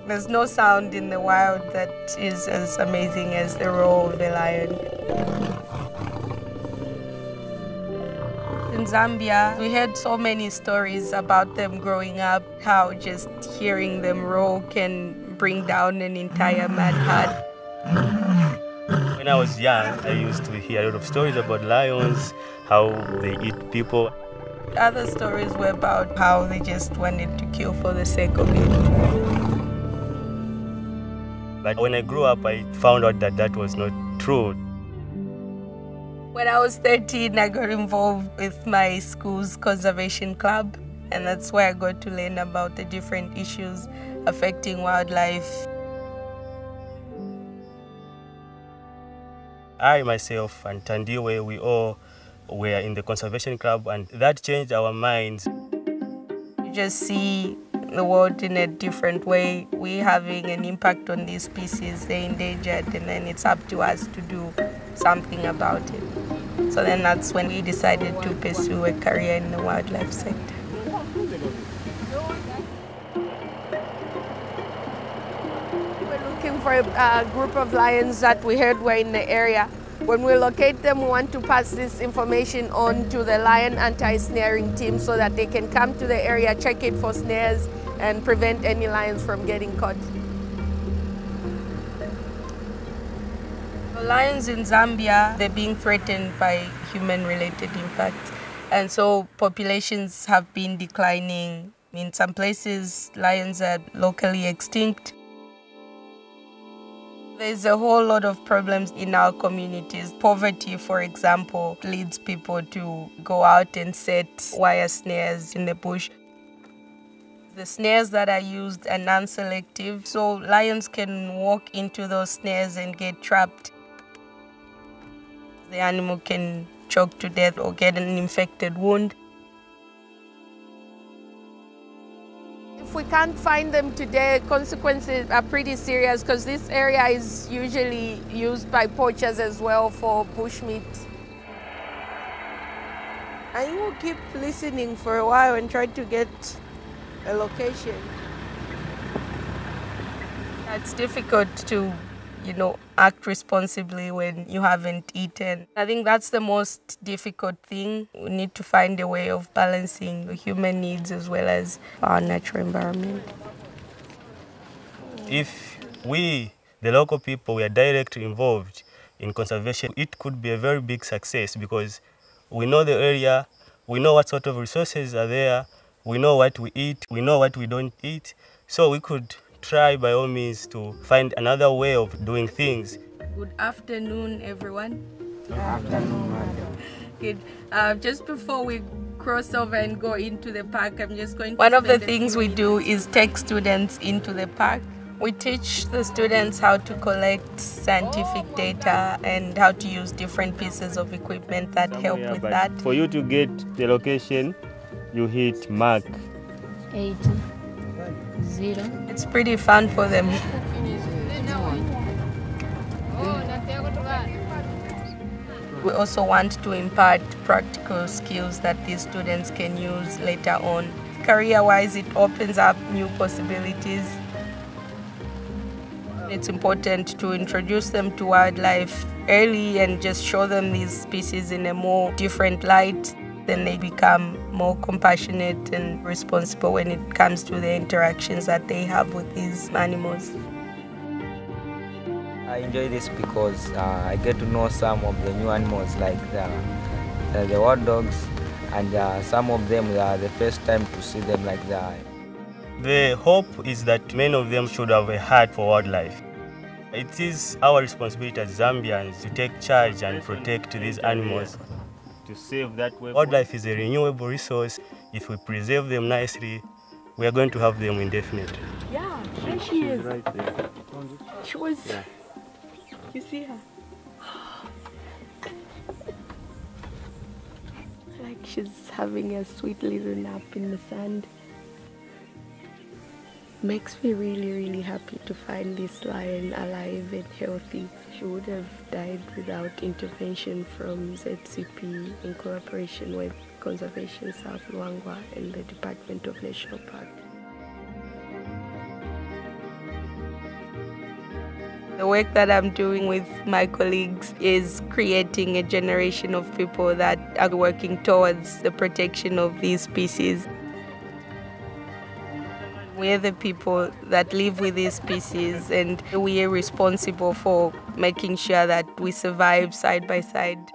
There's no sound in the wild that is as amazing as the roar of the lion. In Zambia, we heard so many stories about them growing up, how just hearing them roar can bring down an entire mad herd. When I was young, I used to hear a lot of stories about lions, how they eat people. Other stories were about how they just wanted to kill for the sake of it. But when I grew up, I found out that that was not true. When I was 13, I got involved with my school's conservation club, and that's where I got to learn about the different issues affecting wildlife. I myself and Thandiwe, we all were in the conservation club, and that changed our minds. You just see the world in a different way. We're having an impact on these species, they're endangered, and then it's up to us to do something about it. So then that's when we decided to pursue a career in the wildlife sector. We're looking for a group of lions that we heard were in the area. When we locate them, we want to pass this information on to the lion anti-snaring team so that they can come to the area, check it for snares, and prevent any lions from getting caught. Lions in Zambia, they're being threatened by human-related impacts. And so populations have been declining. In some places, lions are locally extinct. There's a whole lot of problems in our communities. Poverty, for example, leads people to go out and set wire snares in the bush. The snares that are used are non-selective, so lions can walk into those snares and get trapped. The animal can choke to death or get an infected wound. If we can't find them today, consequences are pretty serious because this area is usually used by poachers as well for bushmeat. And you will keep listening for a while and try to get a location. It's difficult to, act responsibly when you haven't eaten. I think that's the most difficult thing. We need to find a way of balancing the human needs as well as our natural environment. If we, the local people, we are directly involved in conservation, it could be a very big success because we know the area, we know what sort of resources are there, we know what we eat, we know what we don't eat, so we could try by all means to find another way of doing things. Good afternoon, everyone. Good afternoon, madam. Good. Just before we cross over and go into the park, I'm just going to... One of the things we do is take students into the park. We teach the students how to collect scientific data and how to use different pieces of equipment that help with that. For you to get the location, you hit mark 80. 0. It's pretty fun for them. We also want to impart practical skills that these students can use later on. Career-wise, it opens up new possibilities. It's important to introduce them to wildlife early and just show them these species in a more different light. Then they become more compassionate and responsible when it comes to the interactions that they have with these animals. I enjoy this because I get to know some of the new animals like the wild dogs, and some of them are the first time to see them like that. The hope is that many of them should have a heart for wildlife. It is our responsibility as Zambians to take charge and protect these animals. To save that way. Wildlife is a renewable resource. If we preserve them nicely, we are going to have them indefinitely. Yeah, there she is. Right there. She was... Yeah. You see her? Like she's having a sweet little nap in the sand. Makes me really, really happy to find this lion alive and healthy. She would have died without intervention from ZCP in collaboration with Conservation South Luangwa and the Department of National Park. The work that I'm doing with my colleagues is creating a generation of people that are working towards the protection of these species. We're the people that live with these species, and we are responsible for making sure that we survive side by side.